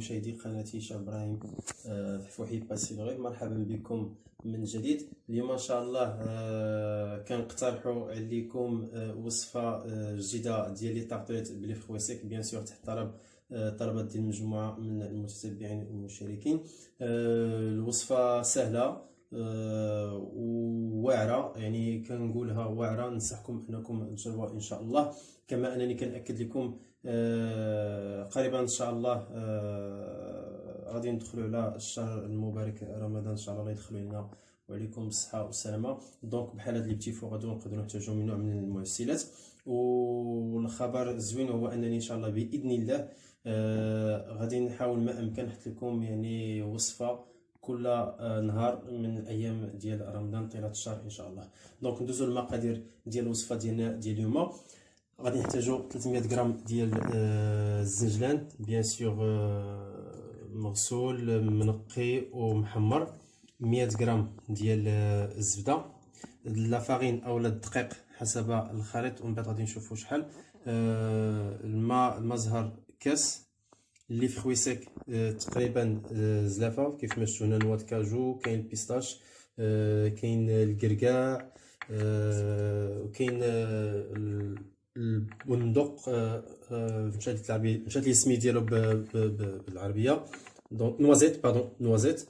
مشاهدي قناتي شاب ابراهيم فحفوحي باسيلغي. مرحبا بكم من جديد. اليوم ان شاء الله كنقترحوا عليكم وصفه جديده ديال لي طارطيط بلي فخويسيك، بيان سور تحت طلبات ديال مجموعه من المتتبعين والمشاركين. الوصفه سهله وواعره، يعني كنقولها واعره، ننصحكم انكم تجربوها ان شاء الله. كما انني كنأكد لكم قريبا ان شاء الله غادي ندخلوا على الشهر المبارك رمضان ان شاء الله يدخلوا لنا وعليكم بالصحه والسلامه. دونك بحال هاد لي بتي فو غادي نقدروا نحتاجوا من نوع من المعسلات. والخبر الزوين هو انني ان شاء الله باذن الله غادي نحاول ما امكن نحط لكم يعني وصفه كل نهار من الايام ديال رمضان طيله الشهر ان شاء الله. دونك ندوزو المقادير ديال الوصفه ديالنا ديال اليوم. غادي نحتاجو 300 غرام ديال الزنجلان، بيان سور مغسول منقي ومحمر. 100 غرام ديال الزبده، لا فارين اولا الدقيق حسب الخليط، ومن بعد غادي نشوفوا شحال. الماء زهر كاس، اللي في خويسك تقريبا زلافه كيف ما شفتوا هنا، نواه كاجو، كاين البيستاش، كاين الكركاع، وكاين البندق، مشات لي السمي ديالو بالعربيه، دونك نوازيت، نوازيت.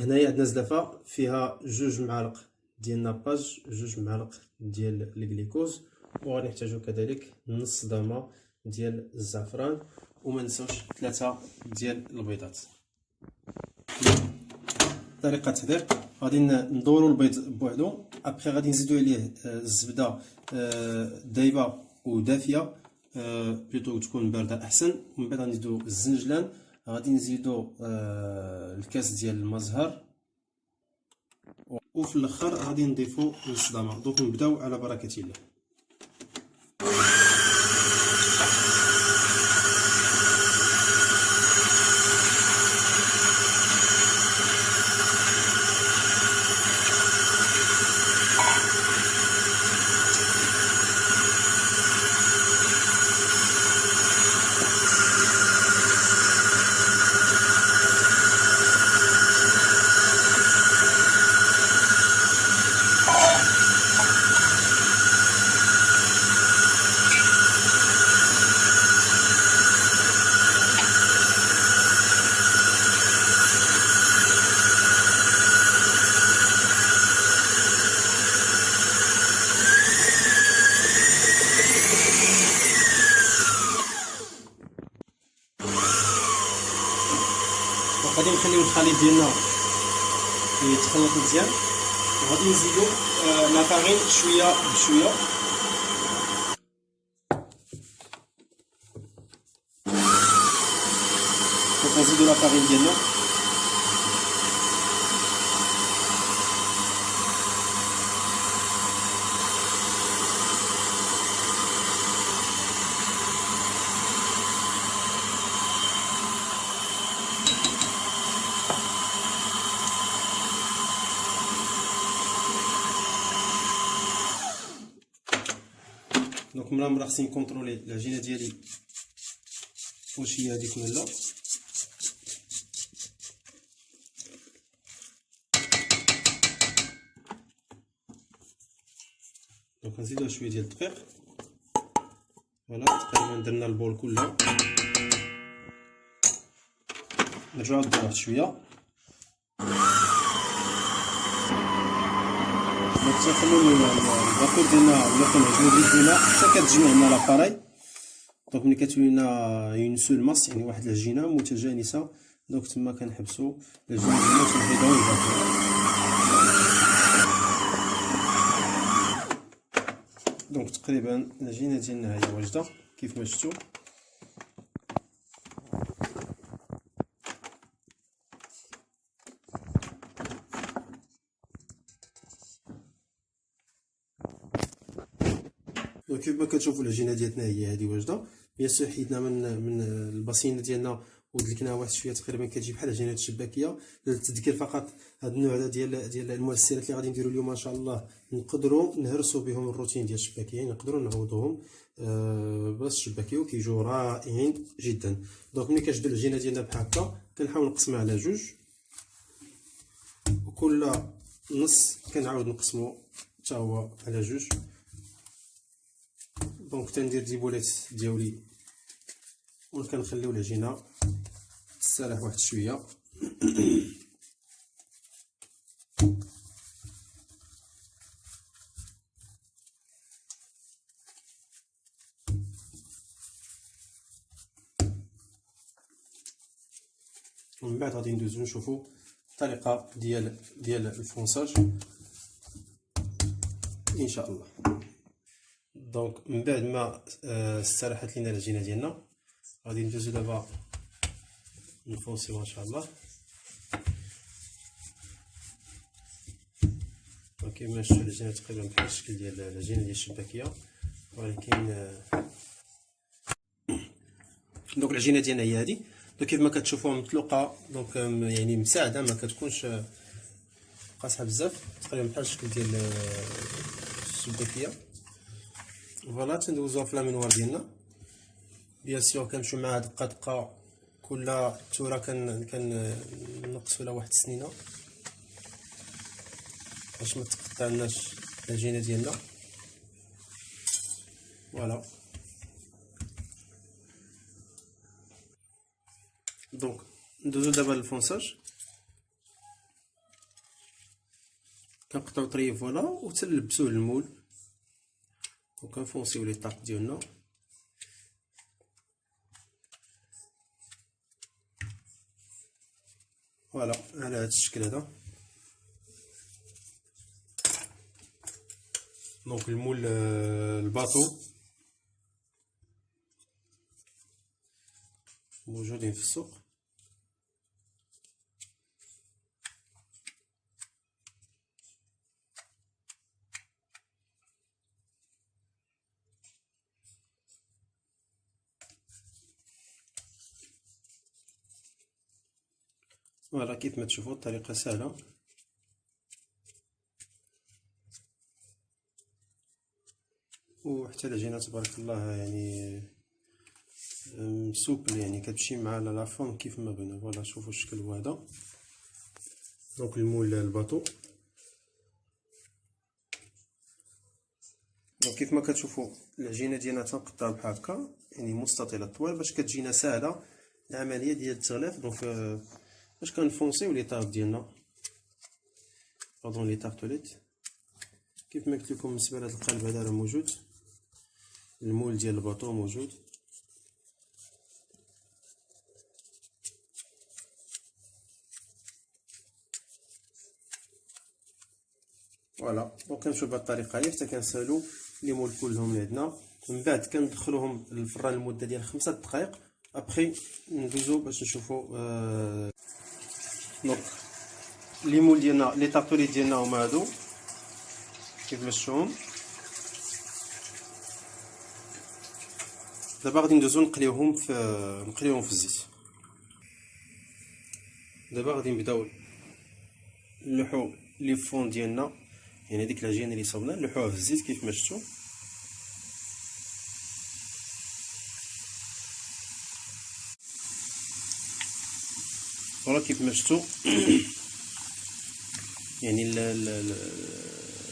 هنايا عندنا زلافه فيها 2 معالق ديال ناباج، 2 معالق ديال الجليكوز، وغادي نحتاجو كذلك نص ضامه ديال الزعفران، وما نساوش 3 ديال البيضات. طريقه التحضير: غادي ندورو البيض بوحدو، ابخي غادي نزيدو عليه الزبده دايبه ودافيه، بلوتو تكون بارده احسن. ومن بعد غنزيدو الزنجلان، غادي نزيدو الكاس ديال الماء زهر، وفي الاخر غادي نضيفو الصدامه. دونك نبداو على بركه الله. غادي نخليو الخليط ديالنا يتخلط مزيان، وغادي نزيدو لا فارين شويه بشويه. دونك نزيدو لا فارين ديالنا، دونك ملا خصني نكونطرولي العجينه ديالي واش هي هذيك ولا لا. دونك نزيدو شويه ديال الدقيق. فوالا تقريبا درنا البول كلها. نرجعو للضغط شويه، نخليو الباكور ديالنا ولا كنعجنو بيدينا حتى كتجمع لنا لاباراي. دونك ملي كتولي لنا اون سول ماس، يعني واحد العجينه متجانسه، دونك تما كنحبسو العجينه ديالنا وتنحيدو الباكور. دونك تقريبا العجينه ديالنا هي واجده كيف ما شفتوا. كيف ما كتشوفوا العجينه ديالنا هي هذه واجده. بيان سور حيدنا من الباسينه ديالنا ودلكناها واحد شويه تقريبا كتجي بحال العجينات الشباكيه. للتذكير فقط، هاد النوع هذا ديال المؤثرات اللي غادي نديرو اليوم ان شاء الله نقدروا نهرسوا بهم الروتين ديال الشباكيه، يعني نقدروا نعوضوهم باش الشباكيه وكيجيو رائعين جدا. دونك ملي كنشدو العجينه ديالنا بحال هكا كنحاول نقسمها على جوج، وكل نص كنعاود نقسمو حتى هو على جوج. دونك تندير ديبولات ديالي وكنخليو العجينه تستراح واحد شويه. ومن بعد غادي ندوزو نشوفو الطريقه ديال الفونساج ان شاء الله. دونك من بعد ما استراحت لينا العجينه ديالنا غادي ندوزو دابا نفونسيو ان شاء الله. كيما شفتوا العجينه تقريبا بحال الشكل ديال العجينه ديال الشباكيه، ولكن دونك العجينه ديالنا هي هذه. دونك كيف ما كتشوفوها مطلوقه، دونك يعني مساعده، ما كتكونش قاصحه بزاف، تقريبا بحال الشكل ديال الشباكيه. فوالا تندوزوها في لامينوار ديالنا. بيان سور كنمشيو معاها دقه دقه، كل ثوره كنقصوا لها واحد السنينه باش ما تقطعناش العجينه ديالنا. فوالا دونك ندوزو دابا للفونساج. كنقطعو طريف فوالا وتنلبسوه للمول وكنفونسيو لي طاق ديالنا. فوالا على هذا الشكل هذا. دونك المول الباطو موجودين في السوق. فوالا كيف ما تشوفوا الطريقه سهله. وحتى العجينه تبارك الله يعني مسوبل، يعني كتمشي مع لا فورم كيف ما بغينا. فوالا شوفوا الشكل هو هذا. دونك المول الباطو. دونك كيف ما كتشوفوا العجينه ديالنا تنقطعها بحال هكا، يعني مستطيله الطوال باش كتجينا سهله العمليه ديال التغلاف. دونك باش كنفونسيو لي طاق ديالنا لي طارتوليت. كيف ما قلت لكم بالنسبه لهذا القالب هذا راه موجود، المول ديال الباطو موجود. فوالا دونك كنمشيو بهذه الطريقه هي حتى كنسالو لي مول كلهم اللي عندنا. من بعد كندخلوهم للفران لمده ديال 5 دقائق. ابخي ندوزو باش نشوفو دونك لي مول ديالنا لي طارتوليت ديالنا هما هادو كيف ما شفتوهم. دابا غادي ندوزو نقليوهم في الزيت. دابا غادي نبداو نلوحو لي فون ديالنا، يعني ديك العجينه اللي صوبنا نلوحوها في الزيت كيف ما شفتوا. فوالا كيف ما شفتوا يعني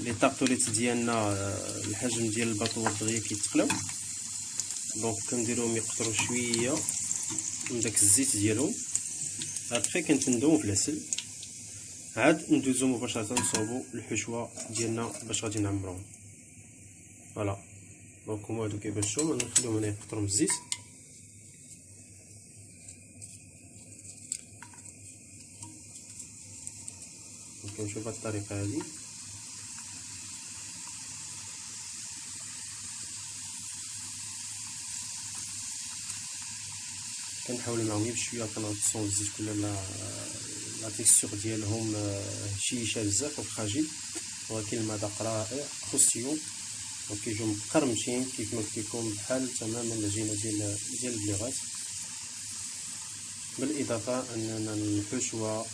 لي طارتوليت ديالنا الحجم ديال الباطو دغيا كيتقلاو. دونك كنديروهم يقطروا شويه من داك الزيت ديالهم. ابخي كنتندوهم في العسل، عاد ندوزو مباشره نصوبو الحشوه ديالنا باش غادي نعمروهم. فوالا دونك هما هادو كيف شفتوا، نخليهم هنا يقطروا من الزيت. كنشوف بهاد الطريقه هادي. كنحاول معاهم بشويه كنغطسو الزيت كل لا تيكستور ديالهم هشيشه بزاف وفراجيل، ولكن المذاق رائع خصيو وكيجيو مقرمشين كيف ما قلت لكم بحال تماما العجينه ديال البليغات. بالاضافه اننا الحشوه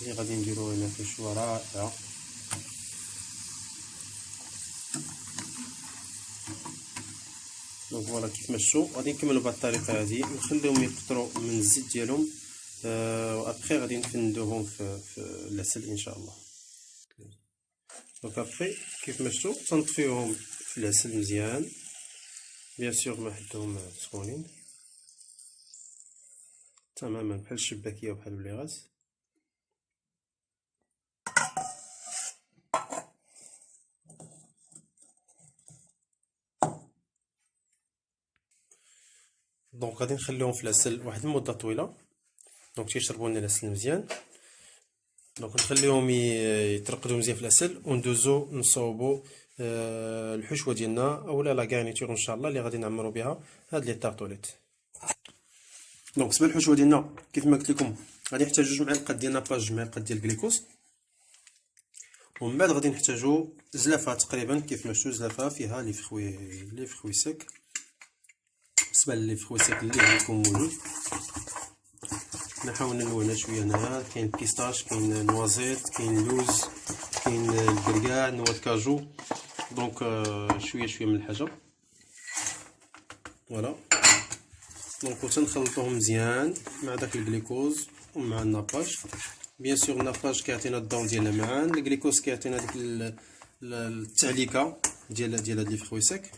اللي غادي نديرو هنا حشوه رائعه. دونك فوالا كيف مشو غادي نكملوا بهذه الطريقه هذه، نخليهم يقطروا من الزيت ديالهم وابخي غادي نفندوهم في العسل ان شاء الله. دونك ابخي كيف مشو تنطفيوهم في العسل مزيان، بيان سور ما حدهم سخونين تماما بحال الشباكيه وبحال البليغاز. دونك غادي نخليهم في العسل واحد المده طويله، دونك تيشربوا لنا العسل مزيان. دونك نخليهم يترقدوا مزيان في العسل وندوزو نصوبوا الحشوه ديالنا اولا لا غارنيتور ان شاء الله اللي غادي نعمروا بها هاد لي طارطوليت. دونك بالنسبه للحشوه ديالنا كيف ما قلت لكم غادي نحتاجو 2 معالق ديال ناباج، 2 معالق ديال الكليكوز، ومن بعد غادي نحتاجو زلافه تقريبا كيف ما شفتوا زلافه فيها لي فخوي سيك. بالنسبه لي فخوي سيك اللي عندكم موجود نحاول نلونها شويه. هنايا كاين بيستاش، كاين نوازيت، كاين لوز، كاين الكركاع، نواه كاجو، دونك شويه من الحاجه فوالا. دونك تنخلطوهم مزيان مع داك الجليكوز ومع الناباج. بيان سور الناباج كيعطينا الضوء ديالها معان، الجليكوز كيعطينا ديك التعليكه ديال هاد لي فخوي سيك.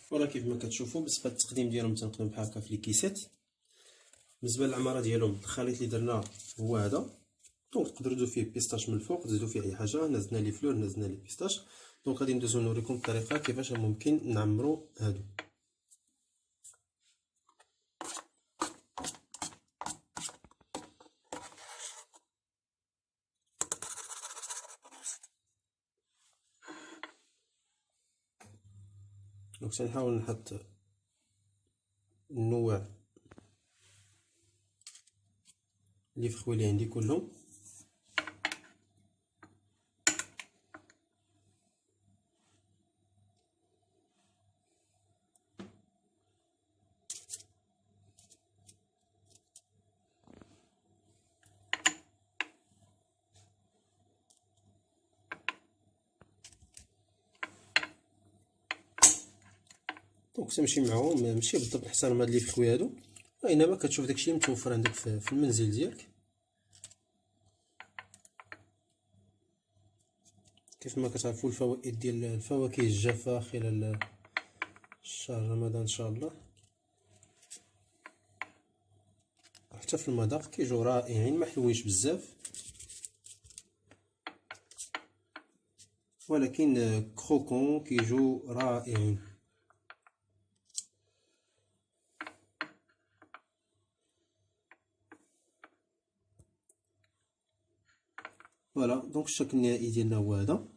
فوالا كيف ما كتشوفوا بالنسبه للتقديم ديالهم تنقدم بحال هكا في لي كيسات. بالنسبه للعماره ديالهم الخليط اللي درنا هو هذا، دونك تقدروا تزيدوا فيه بيستاش من الفوق، تزيدوا فيه اي حاجه، نزلنا لي فلور، نزلنا لي بيستاش. دونك غادي ندوزو نوريكم الطريقه كيفاش ممكن نعمروا هادو. دونك تنحاول نحط النوع لي فخوي اللي عندي كلهم. دونك تمشي معاهم ماشي بالضبط احسن من هاد لي فخوي هادو، وانما كتشوف داكشي متوفر عندك في المنزل ديالك. كيف ما كتعرفوا الفوائد ديال الفواكه الجافه خلال شهر رمضان ان شاء الله حتى في المذاق كيجيو رائعين، ما حلوينش بزاف ولكن كروكون كيجيو رائعين. فوالا دونك الشكل النهائي ديالنا هو هذا.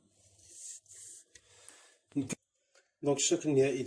دونك الشكل النهائي